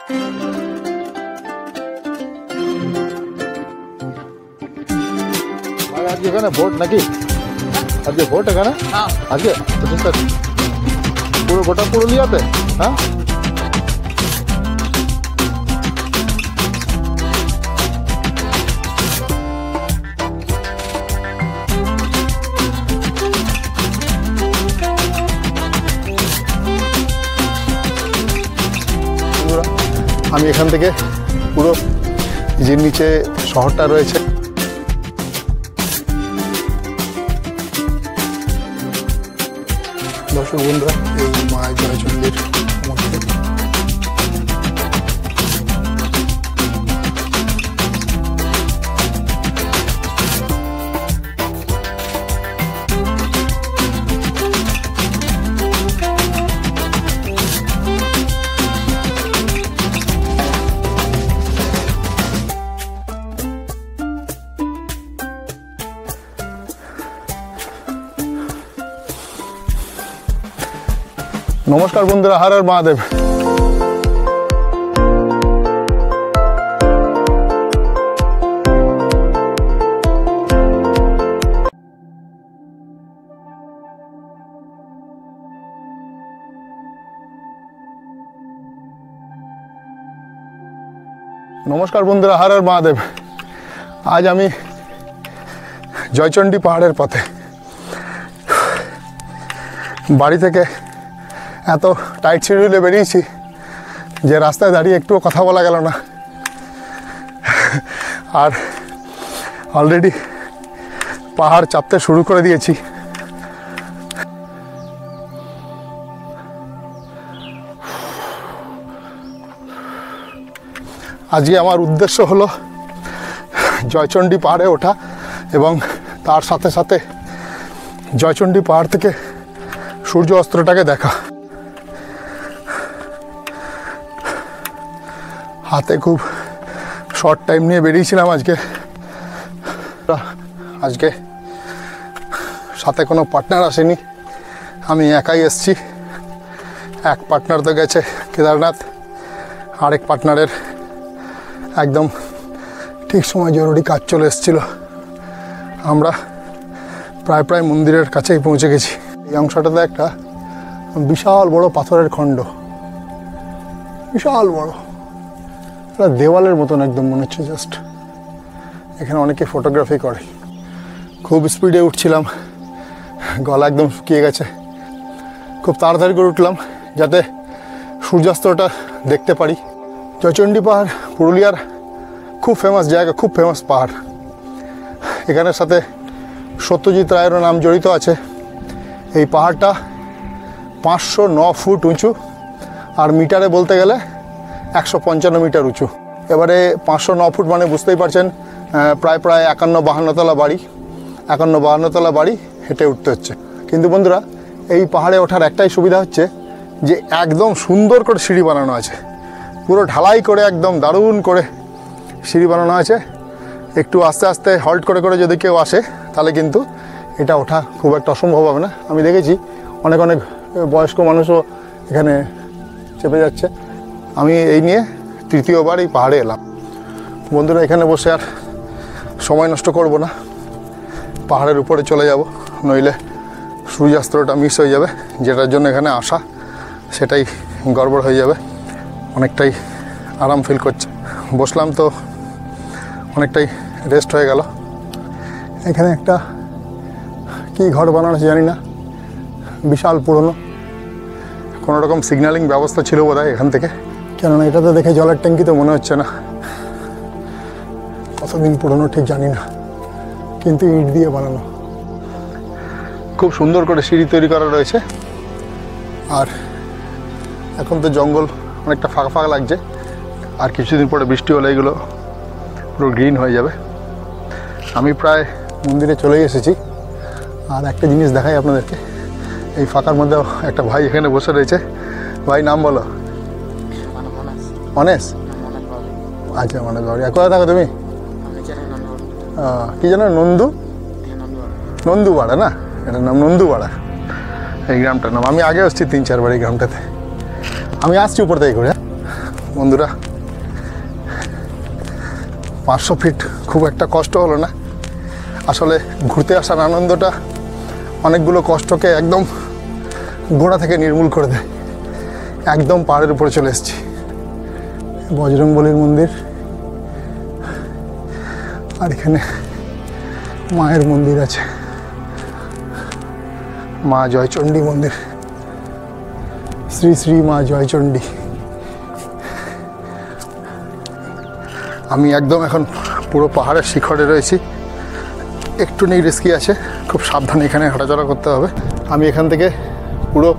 आज এখানে ভোট নাকি? আজকে ভোট এখানে? হ্যাঁ আজকে 25 তারিখ। পুরো গোটা পুরুলিয়াতে? হ্যাঁ আমি এখান থেকে পুরো যে নিচে শহরটা রয়েছে দর্শক বন্ধুরা, এই মা জয়চণ্ডীর মন্দির। নমস্কার বন্ধুরা, হর হর মহাদেব। নমস্কার বন্ধুরা, হর হর মহাদেব। আজ আমি জয়চণ্ডী পাহাড়ের পথে। বাড়ি থেকে এত টাইট শিডিউলে বেরিয়েছি যে রাস্তায় দাঁড়িয়ে একটুও কথা বলা গেল না। আর অলরেডি পাহাড় চাপতে শুরু করে দিয়েছি। আজকে আমার উদ্দেশ্য হলো জয়চণ্ডী পাহাড়ে ওঠা এবং তার সাথে সাথে জয়চণ্ডী পাহাড় থেকে সূর্য অস্ত্রটাকে দেখা। হাতে খুব শর্ট টাইম নিয়ে বেরিয়েছিলাম আজকে সাথে কোনো পার্টনার আসেনি, আমি একাই এসেছি। এক পার্টনার তো গেছে কেদারনাথ, আরেক পার্টনারের একদম ঠিক সময় জরুরি কাজ চলে এসেছিল। আমরা প্রায় মন্দিরের কাছেই পৌঁছে গেছি। এই অংশটাতে একটা বিশাল বড় পাথরের খণ্ড, বিশাল বড়, দেওয়ালের মতন একদম মনে হচ্ছে। জাস্ট এখানে অনেকে ফটোগ্রাফি করে। খুব স্পিডে উঠছিলাম, গলা একদম শুকিয়ে গেছে। খুব তাড়াতাড়ি করে উঠলাম যাতে সূর্যাস্তটা দেখতে পারি। জয়চণ্ডী পাহাড় পুরুলিয়ার খুব ফেমাস জায়গা, খুব ফেমাস পাহাড়। এখানের সাথে সত্যজিৎ রায়েরও নাম জড়িত আছে। এই পাহাড়টা 509 ফুট উঁচু, আর মিটারে বলতে গেলে 155 মিটার উঁচু। এবারে 509 ফুট মানে বুঝতেই পারছেন, প্রায় 51-52 তলা বাড়ি, 51-52 তলা বাড়ি হেঁটে উঠতে হচ্ছে। কিন্তু বন্ধুরা, এই পাহাড়ে ওঠার একটাই সুবিধা হচ্ছে যে একদম সুন্দর করে সিঁড়ি বানানো আছে, পুরো ঢালাই করে একদম দারুণ করে সিঁড়ি বানানো আছে। একটু আস্তে আস্তে হল্ট করে করে যদি কেউ আসে তাহলে কিন্তু এটা ওঠা খুব একটা অসম্ভব হবে না। আমি দেখেছি অনেক বয়স্ক মানুষও এখানে চেপে যাচ্ছে। আমি এই নিয়ে তৃতীয়বার এই পাহাড়ে এলাম। বন্ধুরা, এখানে বসে আর সময় নষ্ট করব না, পাহাড়ের উপরে চলে যাব, নইলে সূর্যাস্তটা মিস হয়ে যাবে। যেটার জন্য এখানে আসা সেটাই গড়বড় হয়ে যাবে। অনেকটাই আরাম ফিল করছে। বসলাম তো অনেকটাই রেস্ট হয়ে গেল। এখানে একটা কি ঘর বানানো আছে জানি না, বিশাল পুরনো। কোনো রকম সিগন্যালিং ব্যবস্থা ছিল বোধহয় এখান থেকে, কেননা এটা তো দেখে জলের ট্যাঙ্কি তো মনে হচ্ছে না। কতদিন পুরনো ঠিক জানি না, কিন্তু ইট দিয়ে বানানো। খুব সুন্দর করে সিঁড়ি তৈরি করা রয়েছে। আর এখন তো জঙ্গল অনেকটা ফাঁকা ফাঁকা লাগছে, আর কিছুদিন পরে বৃষ্টি হলে এগুলো পুরো গ্রিন হয়ে যাবে। আমি প্রায় মন্দিরে চলে এসেছি। আর একটা জিনিস দেখাই আপনাদেরকে, এই ফাঁকার মধ্যে একটা ভাই এখানে বসে রয়েছে। ভাই নাম বলো। অনেশ? আচ্ছা, মনে করি। কোথায় থাকো তুমি? কি জানো? নন্দুপাড়া না? এটার নাম নন্দুপাড়া, এই গ্রামটার নাম। আমি আগে আসছি 3-4 বার এই গ্রামটাতে। আমি আসছি উপর থেকে ঘুরে। বন্ধুরা 500 ফিট খুব একটা কষ্ট হলো না। আসলে ঘুরতে আসার আনন্দটা অনেকগুলো কষ্টকে একদম গোড়া থেকে নির্মূল করে দেয়। একদম পাহাড়ের উপরে চলে এসেছি। বজরংবলীর মন্দির, আর এখানে মায়ের মন্দির আছে, মা জয়চণ্ডী মন্দির, শ্রী শ্রী মা জয়চণ্ডী। আমি একদম এখন পুরো পাহাড়ের শিখরে রয়েছি। একটু নেই রিস্কি আছে, খুব সাবধানে এখানে হাঁটাচলা করতে হবে। আমি এখান থেকে পুরো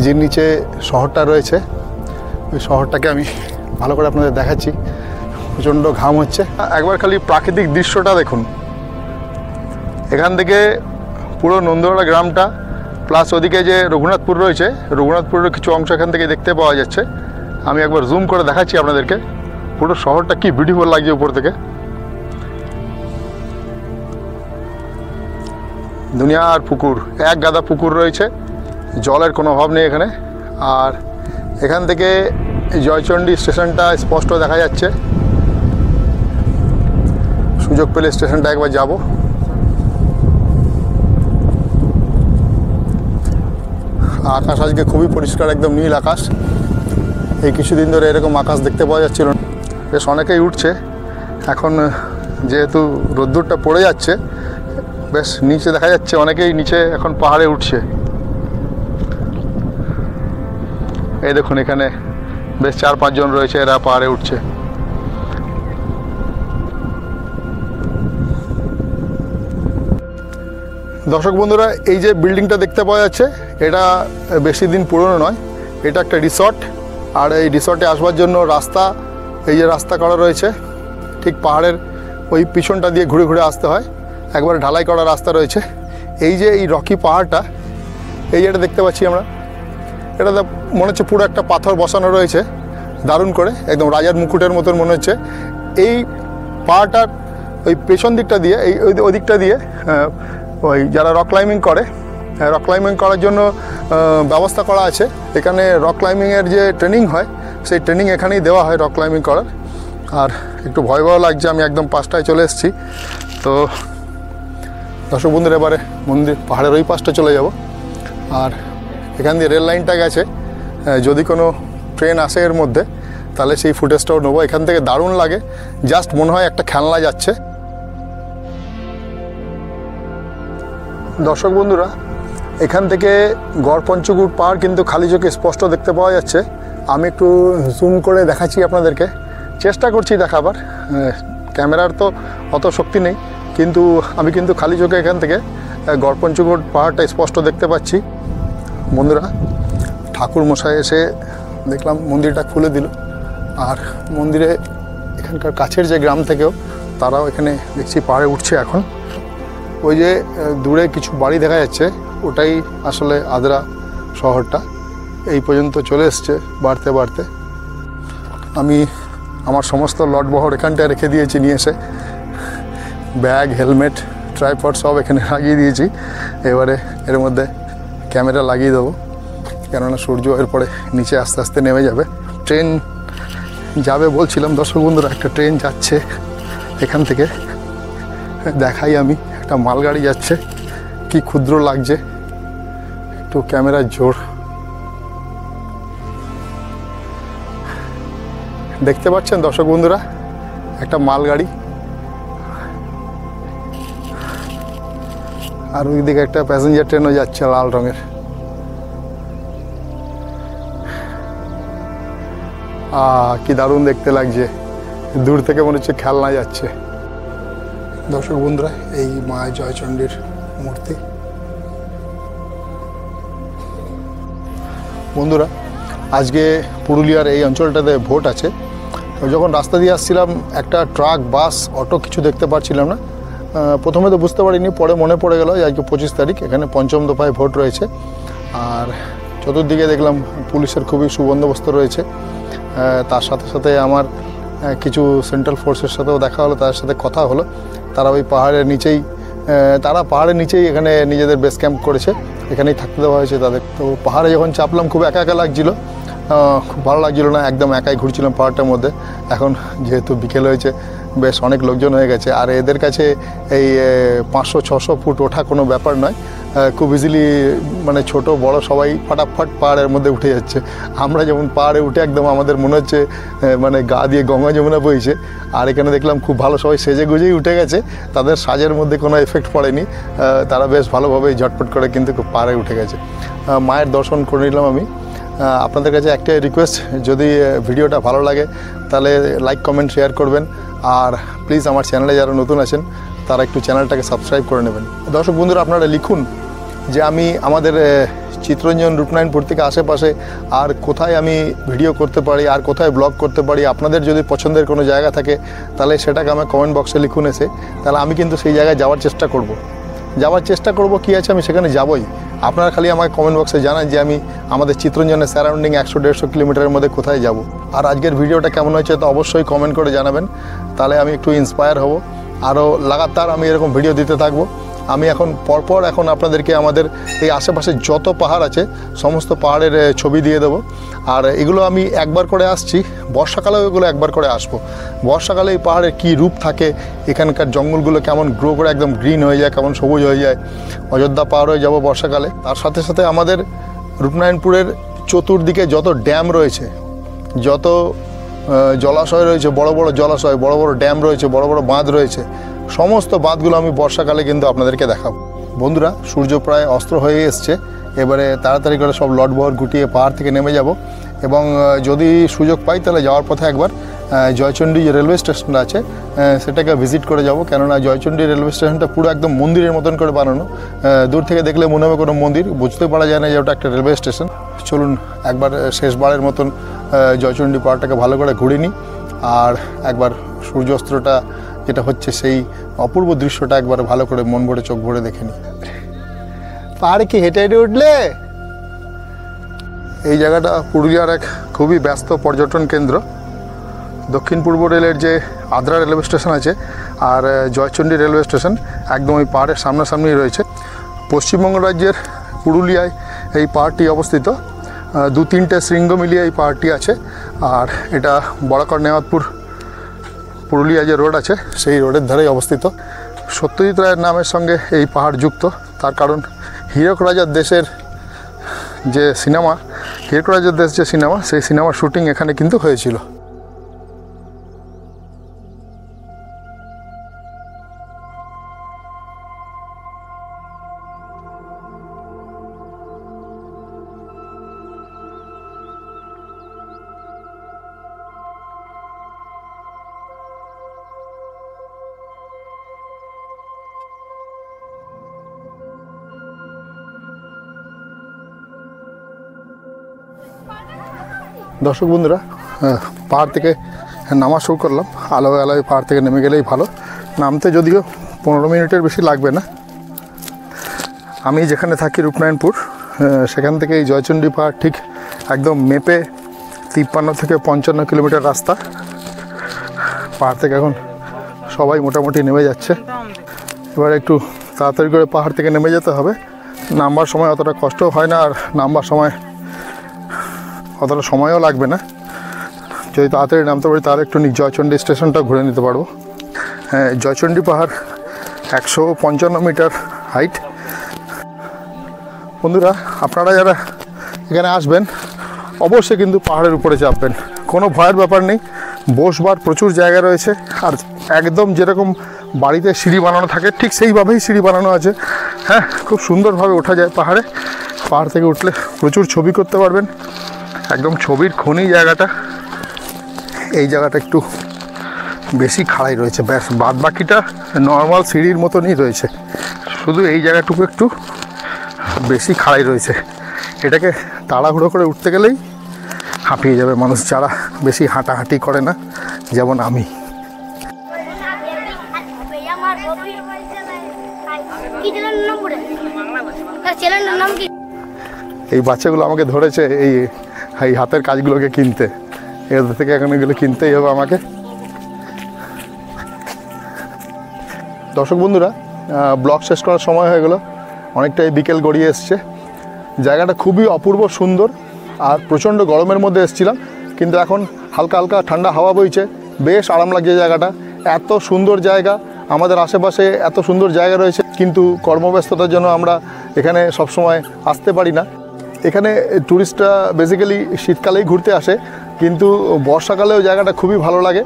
যে নিচে শহরটা রয়েছে ওই শহরটাকে আমি ভালো করে আপনাদের দেখাচ্ছি। প্রচণ্ড ঘাম হচ্ছে। একবার খালি প্রাকৃতিক দৃশ্যটা দেখুন। এখান থেকে পুরো নন্দুয়ারা গ্রামটা প্লাস ওদিকে যে রঘুনাথপুর রয়েছে, রঘুনাথপুরের কিছু অংশ এখান থেকে দেখতে পাওয়া যাচ্ছে। আমি একবার জুম করে দেখাচ্ছি আপনাদেরকে পুরো শহরটা কি বিউটিফুল লাগছে উপর থেকে। দুনিয়ার পুকুর, এক গাদা পুকুর রয়েছে, জলের কোনো অভাব নেই এখানে। আর এখান থেকে জয়চণ্ডী স্টেশনটা স্পষ্ট দেখা যাচ্ছে। সুযোগ পেলে স্টেশনটা একবার যাব। আকাশ আজকে খুবই পরিষ্কার, একদম নীল আকাশ। এই কিছুদিন ধরে এরকম আকাশ দেখতে পাওয়া যাচ্ছিল না। বেশ অনেকেই উঠছে এখন, যেহেতু রোদ্দুরটা পড়ে যাচ্ছে বেশ নিচে দেখা যাচ্ছে অনেকেই নিচে এখন পাহাড়ে উঠছে। এই দেখুন এখানে বেশ 4-5 জন রয়েছে, এরা পাহাড়ে উঠছে। দর্শক বন্ধুরা, এই যে বিল্ডিংটা দেখতে পাওয়া যাচ্ছে এটা বেশি দিন পুরনো নয়। এটা একটা রিসর্ট। আর এই রিসর্টে আসবার জন্য রাস্তা, এই যে রাস্তা করা রয়েছে ঠিক পাহাড়ের ওই পিছনটা দিয়ে ঘুরে ঘুরে আসতে হয়। একবার ঢালাই করা রাস্তা রয়েছে। এই যে এই রকি পাহাড়টা, এই যেটা দেখতে পাচ্ছি আমরা, এটাতে মনে হচ্ছে পুরো একটা পাথর বসানো রয়েছে দারুণ করে, একদম রাজার মুকুটের মতন মনে হচ্ছে। এই পাহাড়টার ওই পেছন দিকটা দিয়ে, এই ওই দিকটা দিয়ে ওই যারা রক ক্লাইম্বিং করে, রক ক্লাইম্বিং করার জন্য ব্যবস্থা করা আছে। এখানে রক ক্লাইম্বিংয়ের যে ট্রেনিং হয় সেই ট্রেনিং এখানেই দেওয়া হয় রক ক্লাইম্বিং করার। আর একটু ভয় লাগছে, আমি একদম 5টায় চলে এসেছি। তো দর্শক বন্ধুরা, এবারে মন্দির পাহাড়ের ওই পাশটা চলে যাব। আর এখান দিয়ে রেল লাইনটা গেছে, যদি কোনো ট্রেন আসে এর মধ্যে তাহলে সেই ফুটেজটাও নেবো। এখান থেকে দারুণ লাগে, জাস্ট মনে হয় একটা খেলনা যাচ্ছে। দর্শক বন্ধুরা, এখান থেকে গড়পঞ্চকোট পাহাড় কিন্তু খালি চোখে স্পষ্ট দেখতে পাওয়া যাচ্ছে। আমি একটু জুম করে দেখাচ্ছি আপনাদেরকে, চেষ্টা করছি দেখাবার। ক্যামেরার তো অত শক্তি নেই, কিন্তু আমি কিন্তু খালি চোখে এখান থেকে গড়পঞ্চকোট পাহাড়টা স্পষ্ট দেখতে পাচ্ছি। বন্ধুরা, ঠাকুর মশাই এসে দেখলাম মন্দিরটা খুলে দিল। আর মন্দিরে এখানকার কাছের যে গ্রাম থেকেও তারাও এখানে দেখছি পাহাড়ে উঠছে এখন। ওই যে দূরে কিছু বাড়ি দেখা যাচ্ছে, ওটাই আসলে আদ্রা শহরটা। এই পর্যন্ত চলে এসছে বাড়তে বাড়তে। আমি আমার সমস্ত লটবহর এখানটায় রেখে দিয়েছি নিয়ে এসে, ব্যাগ, হেলমেট, ট্রাইপড সব এখানে লাগিয়ে দিয়েছি। এবারে এর মধ্যে ক্যামেরা লাগিয়ে দেবো, কেননা সূর্য এরপরে নিচে আস্তে আস্তে নেমে যাবে। ট্রেন যাবে বলছিলাম দর্শক বন্ধুরা, একটা ট্রেন যাচ্ছে এখান থেকে, দেখাই আমি। একটা মালগাড়ি যাচ্ছে, কি ক্ষুদ্র লাগছে, একটু ক্যামেরার জোর। দেখতে পাচ্ছেন দর্শক বন্ধুরা, একটা মালগাড়ি। আর ওই দিকে একটা প্যাসেঞ্জার ট্রেনও যাচ্ছে লাল রঙের। কি দারুণ দেখতে লাগছে, দূর থেকে মনে হচ্ছে খেলনা যাচ্ছে। দর্শক বন্ধুরা, এই মা জয়চণ্ডীর মূর্তি। বন্ধুরা, আজকে পুরুলিয়ার এই অঞ্চলটাতে ভোট আছে। যখন রাস্তা দিয়ে আসছিলাম একটা ট্রাক, বাস, অটো কিছু দেখতে পাচ্ছিলাম না। প্রথমে তো বুঝতে পারিনি, পরে মনে পড়ে গেল আজকে 25 তারিখ, এখানে পঞ্চম দফায় ভোট রয়েছে। আর চতুর্দিকে দেখলাম পুলিশের খুবই সুবন্দোবস্ত রয়েছে। তার সাথে সাথে আমার কিছু সেন্ট্রাল ফোর্সের সাথেও দেখা হলো, তাদের সাথে কথা হলো। তারা ওই পাহাড়ের নিচেই এখানে নিজেদের বেস ক্যাম্প করেছে, এখানেই থাকতে দেওয়া হয়েছে তাদের। তো পাহাড়ে যখন চাপলাম খুব একা একা লাগছিল। খুব ভালো লাগছিল না, একদম একাই ঘুরছিলাম পাহাড়টার মধ্যে। এখন যেহেতু বিকেল হয়েছে, বেশ অনেক লোকজন হয়ে গেছে, আর এদের কাছে এই 500-600 ফুট ওঠা কোনো ব্যাপার নয়, খুব ইজিলি মানে ছোট বড় সবাই ফাটাফাট পাহাড়ের মধ্যে উঠে যাচ্ছে। আমরা যেমন পাহাড়ে উঠে একদম আমাদের মনে হচ্ছে মানে গা দিয়ে গঙ্গা যমুনা বইছে, আর এখানে দেখলাম খুব ভালো সবাই সেজে গুজেই উঠে গেছে, তাদের সাজের মধ্যে কোনো এফেক্ট পড়েনি, তারা বেশ ভালোভাবে ঝটপট করে কিন্তু পাহাড়ে উঠে গেছে। মায়ের দর্শন করে নিলাম আমি। আপনাদের কাছে একটাই রিকোয়েস্ট, যদি ভিডিওটা ভালো লাগে তাহলে লাইক কমেন্ট শেয়ার করবেন, আর প্লিজ আমার চ্যানেলে যারা নতুন আছেন তারা একটু চ্যানেলটাকে সাবস্ক্রাইব করে নেবেন। দর্শক বন্ধুরা, আপনারা লিখুন যে আমি আমাদের চিত্তরঞ্জন রূপনারায়ণপুর থেকে আশেপাশে আর কোথায় আমি ভিডিও করতে পারি, আর কোথায় ব্লগ করতে পারি। আপনাদের যদি পছন্দের কোনো জায়গা থাকে তাহলে সেটাকে আমার কমেন্ট বক্সে লিখুন এসে, তাহলে আমি কিন্তু সেই জায়গায় যাওয়ার চেষ্টা করব। কী আছে, আমি সেখানে যাবই। আপনারা খালি আমাকে কমেন্ট বক্সে জানান যে আমি আমাদের চিত্তরঞ্জনের সারাউন্ডিং 100-150 কিলোমিটারের মধ্যে কোথায় যাব। আর আজকের ভিডিওটা কেমন হয়েছে তো অবশ্যই কমেন্ট করে জানাবেন, তাহলে আমি একটু ইন্সপায়ার হব, আরও লাগাতার আমি এরকম ভিডিও দিতে থাকবো। আমি এখন পরপর আপনাদেরকে আমাদের এই আশেপাশে যত পাহাড় আছে সমস্ত পাহাড়ের ছবি দিয়ে দেবো। আর এগুলো আমি একবার করে আসছি, বর্ষাকালেও এগুলো একবার করে আসবো। বর্ষাকালে এই পাহাড়ের কী রূপ থাকে, এখানকার জঙ্গলগুলো কেমন গ্রো করে একদম গ্রিন হয়ে যায়, কেমন সবুজ হয়ে যায়। অযোধ্যা পাহাড় হয়ে যাবো বর্ষাকালে। তার সাথে সাথে আমাদের রূপনারায়ণপুরের চতুর্দিকে যত ড্যাম রয়েছে, যত জলাশয় রয়েছে, বড় বড় জলাশয়, বড় বড় ড্যাম রয়েছে, বড় বড় বাঁধ রয়েছে, সমস্ত বাঁধগুলো আমি বর্ষাকালে কিন্তু আপনাদেরকে দেখাবো। বন্ধুরা, সূর্য প্রায় অস্ত হয়ে এসছে, এবারে তাড়াতাড়ি করে সব লটবহর গুটিয়ে পাহাড় থেকে নেমে যাব, এবং যদি সুযোগ পাই তাহলে যাওয়ার পথে একবার জয়চণ্ডী যে রেলওয়ে স্টেশনটা আছে সেটাকে ভিজিট করে যাব। কেননা জয়চণ্ডী রেলওয়ে স্টেশনটা পুরো একদম মন্দিরের মতন করে বানানো, দূর থেকে দেখলে মনে হবে কোনো মন্দির, বুঝতে পারা যায় না যে ওটা একটা রেলওয়ে স্টেশন। চলুন একবার শেষবারের মতন জয়চণ্ডী পাহাড়টাকে ভালো করে ঘুরে নিই, আর একবার সূর্যাস্তটা যেটা হচ্ছে সেই অপূর্ব দৃশ্যটা একবার ভালো করে মন ভরে চোখ ভরে দেখে নিই। পাহাড়ে কি হেঁটে হেঁটে উঠলে? এই জায়গাটা পুরুলিয়ার এক খুবই ব্যস্ত পর্যটন কেন্দ্র। দক্ষিণ পূর্ব রেলের যে আদ্রা রেলওয়ে স্টেশন আছে আর জয়চণ্ডী রেলওয়ে স্টেশন একদম ওই পাহাড়ের সামনাসামনি রয়েছে। পশ্চিমবঙ্গ রাজ্যের পুরুলিয়ায় এই পাহাড়টি অবস্থিত। 2-3টে শৃঙ্গ মিলিয়ে এই পাহাড়টি আছে, আর এটা বরাকর নেওয়াতপুর পুরুলিয়া যে রোড আছে সেই রোডের ধারেই অবস্থিত। সত্যজিৎ রায়ের নামের সঙ্গে এই পাহাড় যুক্ত, তার কারণ হীরক রাজার দেশের যে সিনেমা, হীরক রাজার দেশ যে সিনেমা, সেই সিনেমার শুটিং এখানে কিন্তু হয়েছিল। দর্শক বন্ধুরা, পাহাড় থেকে নামা শুরু করলাম। আলোয় আলোয় পাহাড় থেকে নেমে গেলেই ভালো, নামতে যদিও 15 মিনিটের বেশি লাগবে না। আমি যেখানে থাকি রূপনারায়ণপুর, সেখান থেকে এই জয়চণ্ডী পাহাড় ঠিক একদম মেপে 53 থেকে 55 কিলোমিটার রাস্তা। পাহাড় থেকে এখন সবাই মোটামুটি নেমে যাচ্ছে। এবার একটু তাড়াতাড়ি করে পাহাড় থেকে নেমে যেতে হবে, নামবার সময় অতটা কষ্টও হয় না, আর নামবার সময় অতটা সময়ও লাগবে না। যদি তাড়াতাড়ি নামতে পারি তাহলে একটু জয়চণ্ডী স্টেশনটা ঘুরে নিতে পারবো। হ্যাঁ, জয়চণ্ডী পাহাড় 155 মিটার হাইট। বন্ধুরা, আপনারা যারা এখানে আসবেন অবশ্যই কিন্তু পাহাড়ের উপরে চাপবেন, কোনো ভয়ের ব্যাপার নেই। বসবার প্রচুর জায়গা রয়েছে, আর একদম যেরকম বাড়িতে সিঁড়ি বানানো থাকে ঠিক সেইভাবেই সিঁড়ি বানানো আছে। হ্যাঁ, খুব সুন্দরভাবে ওঠা যায় পাহাড়ে। পাহাড় থেকে উঠলে প্রচুর ছবি করতে পারবেন, একদম ছবির খনি জায়গাটা। এই জায়গাটা একটু বেশি খাড়াই রয়েছে, ব্যাস বাদ বাকিটা নর্মাল সিঁড়ির মতনই রয়েছে, শুধু এই জায়গাটুকু একটু বেশি খাড়াই রয়েছে। এটাকে তাড়াহুড়ো করে উঠতে গেলেই হাঁপিয়ে যাবে মানুষ, যারা বেশি হাঁটাহাঁটি করে না, যেমন আমি। এই বাচ্চাগুলো আমাকে ধরেছে এই হাতের কাজগুলোকে কিনতে, এদের থেকে এখন এগুলো কিনতেই হবে আমাকে। দর্শক বন্ধুরা, ব্লগ শেষ করার সময় হয়ে গেল, অনেকটাই বিকেল গড়িয়ে এসছে। জায়গাটা খুবই অপূর্ব সুন্দর, আর প্রচণ্ড গরমের মধ্যে এসেছিলাম, কিন্তু এখন হালকা হালকা ঠান্ডা হাওয়া বইছে, বেশ আরাম লাগছে জায়গাটা। এত সুন্দর জায়গা, আমাদের আশেপাশে এত সুন্দর জায়গা রয়েছে, কিন্তু কর্মব্যস্ততার জন্য আমরা এখানে সবসময় আসতে পারি না। এখানে ট্যুরিস্টরা বেসিক্যালি শীতকালেই ঘুরতে আসে, কিন্তু বর্ষাকালেও জায়গাটা খুবই ভালো লাগে।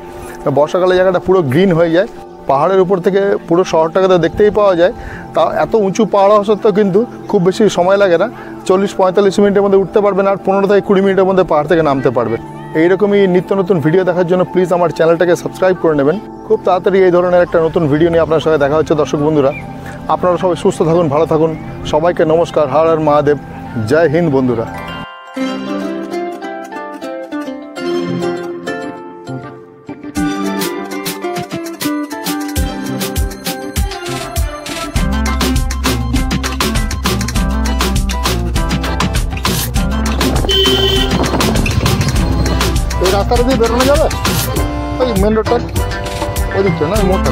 বর্ষাকালে জায়গাটা পুরো গ্রিন হয়ে যায়, পাহাড়ের উপর থেকে পুরো শহরটাকে তো দেখতেই পাওয়া যায়। তা এত উঁচু পাহাড় হওয়া সত্ত্বেও কিন্তু খুব বেশি সময় লাগে না, 40-45 মিনিটের মধ্যে উঠতে পারবেন, আর 15 থেকে 20 মিনিটের মধ্যে পাহাড় থেকে নামতে পারবেন। এইরকমই নিত্য নতুন ভিডিও দেখার জন্য প্লিজ আমার চ্যানেলটাকে সাবস্ক্রাইব করে নেবেন। খুব তাড়াতাড়ি এই ধরনের একটা নতুন ভিডিও নিয়ে আপনার সঙ্গে দেখা হচ্ছে। দর্শক বন্ধুরা, আপনারা সবাই সুস্থ থাকুন, ভালো থাকুন। সবাইকে নমস্কার, হর হর মহাদেব, জয় হিন্দ বন্ধুরা। এই রাস্তাটা দিয়ে বেরোনো যাবে, ওই মেন রোডটা ওই দিকটা না, মোড়টা